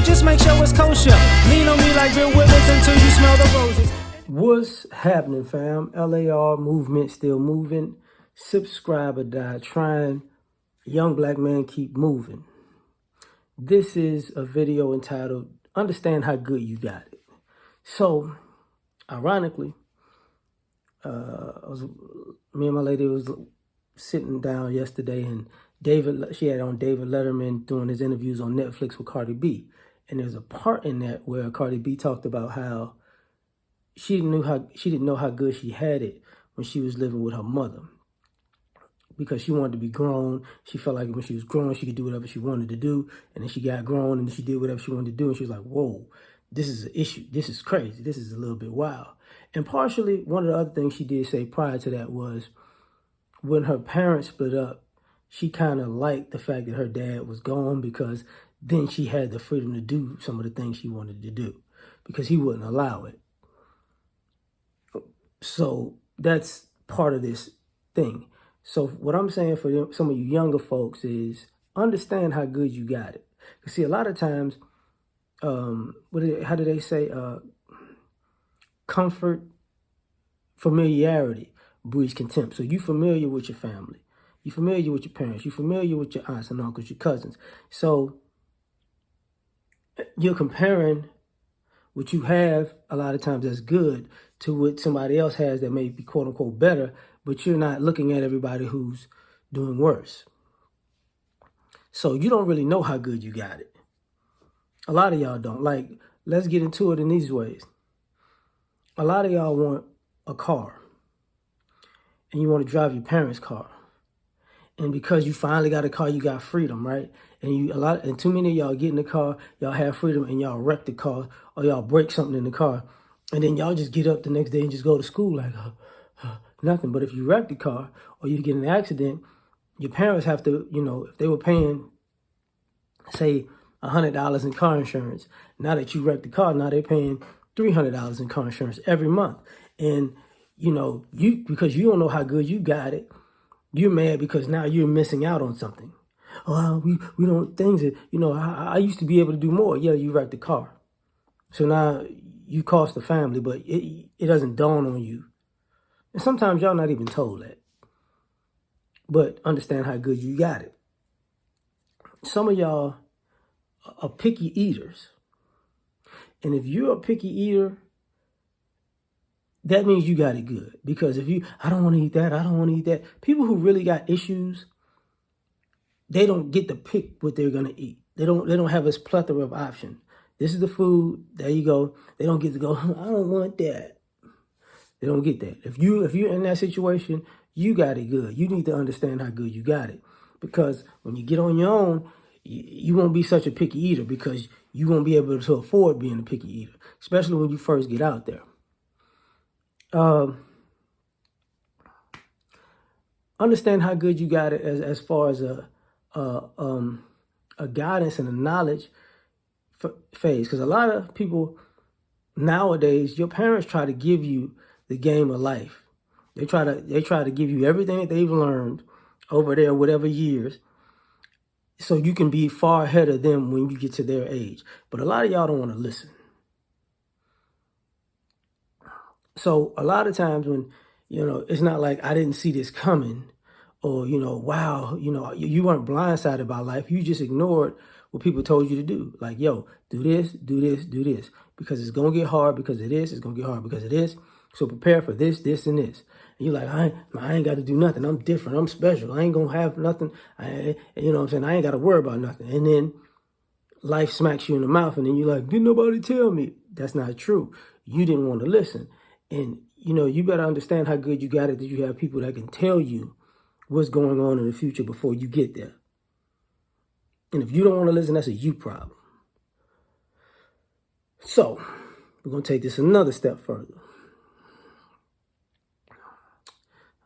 just make sure it's kosher. Lean on me like Bill Withers until you smell the roses. What's happening, fam? L.A.R. movement still moving. Subscribe or die trying. Young black man keep moving. This is a video entitled, Understand How Good You Got It. So, ironically, me and my lady was sitting down yesterday, and she had on David Letterman doing his interviews on Netflix with Cardi B. And there's a part in that where Cardi B talked about how she didn't know how good she had it when she was living with her mother, because she wanted to be grown. She felt like when she was grown, she could do whatever she wanted to do. And then she got grown and she did whatever she wanted to do. And she was like, whoa, this is an issue. This is crazy. This is a little bit wild. And partially, one of the other things she did say prior to that was when her parents split up, she kind of liked the fact that her dad was gone, because then she had the freedom to do some of the things she wanted to do because he wouldn't allow it. So that's part of this thing. So what I'm saying for some of you younger folks is understand how good you got it. You see, a lot of times, how do they say? Comfort, familiarity breeds contempt. So you familiar with your family. You familiar with your parents. You familiar with your aunts and uncles, your cousins. So you're comparing what you have a lot of times that's good to what somebody else has that may be quote unquote better, but you're not looking at everybody who's doing worse. So you don't really know how good you got it. A lot of y'all don't. Like, let's get into it in these ways. A lot of y'all want a car and you want to drive your parents' car. And because you finally got a car, you got freedom, right? And too many of y'all get in the car, y'all have freedom, and y'all wreck the car, or y'all break something in the car, and then y'all just get up the next day and just go to school like nothing. But if you wreck the car or you get in an accident, your parents have to, if they were paying, say, $100 in car insurance, now that you wrecked the car, now they're paying $300 in car insurance every month. And because you don't know how good you got it, you're mad because now you're missing out on something. Oh, we don't, things that, I used to be able to do more. Yeah, you wrecked the car. So now you cost the family, but it doesn't dawn on you. And sometimes y'all not even told that. But understand how good you got it. Some of y'all are picky eaters. And if you're a picky eater, that means you got it good. Because I don't want to eat that, I don't want to eat that. People who really got issues, they don't get to pick what they're going to eat. They don't have this plethora of options. This is the food, there you go. They don't get to go, I don't want that. They don't get that. If you're in that situation, you got it good. You need to understand how good you got it. Because when you get on your own, you won't be such a picky eater, because you won't be able to afford being a picky eater, especially when you first get out there. Understand how good you got it as far as a guidance and a knowledge phase. Because a lot of people nowadays, your parents try to give you the game of life. They try to give you everything that they've learned over there, whatever years, so you can be far ahead of them when you get to their age. But a lot of y'all don't want to listen. So a lot of times when, it's not like I didn't see this coming, or, wow, you weren't blindsided by life. You just ignored what people told you to do. Like, yo, do this, do this, do this, because it's going to get hard because of this. It's going to get hard because of this. So prepare for this, this, and this. And you're like, I ain't got to do nothing. I'm different. I'm special. I ain't going to have nothing. You know what I'm saying? I ain't got to worry about nothing. And then life smacks you in the mouth, and then you're like, didn't nobody tell me? That's not true. You didn't want to listen. And, you better understand how good you got it, that you have people that can tell you what's going on in the future before you get there. And if you don't want to listen, that's a you problem. So we're going to take this another step further.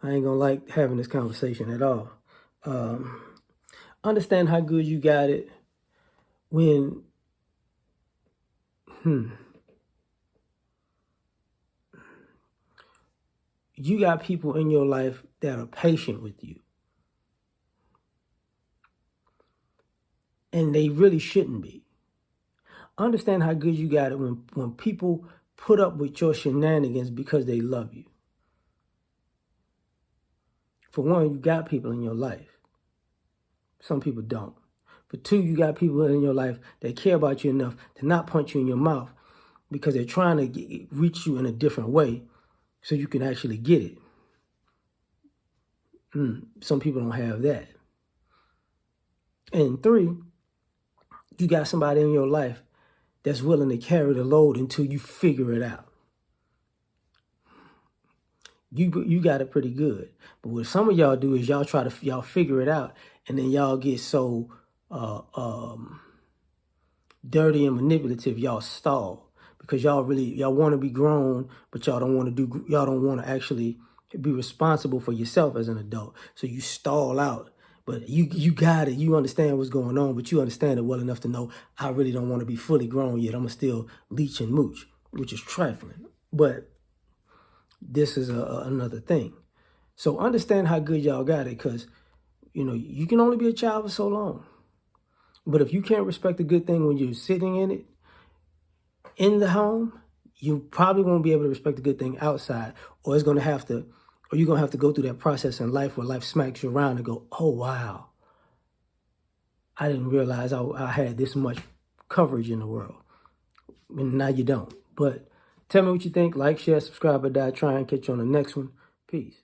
I ain't going to like having this conversation at all. Understand how good you got it when, you got people in your life that are patient with you. And they really shouldn't be. Understand how good you got it when people put up with your shenanigans because they love you. For one, you got people in your life. Some people don't. For two, you got people in your life that care about you enough to not punch you in your mouth because they're trying to reach you in a different way so you can actually get it. Some people don't have that. And three, you got somebody in your life that's willing to carry the load until you figure it out. You got it pretty good. But what some of y'all do is y'all figure it out, and then y'all get so dirty and manipulative, y'all stall because y'all want to be grown, but y'all don't want to actually be responsible for yourself as an adult. So you stall out. But you got it. You understand what's going on, but you understand it well enough to know I really don't want to be fully grown yet. I'm going to still leech and mooch, which is trifling. But this is another thing. So understand how good y'all got it, because, you can only be a child for so long. But if you can't respect a good thing when you're sitting in it, in the home, you probably won't be able to respect a good thing outside, or you're going to have to go through that process in life where life smacks you around and go, oh, wow, I didn't realize I had this much coverage in the world. And now you don't. But tell me what you think. Like, share, subscribe, or die trying. Catch you on the next one. Peace.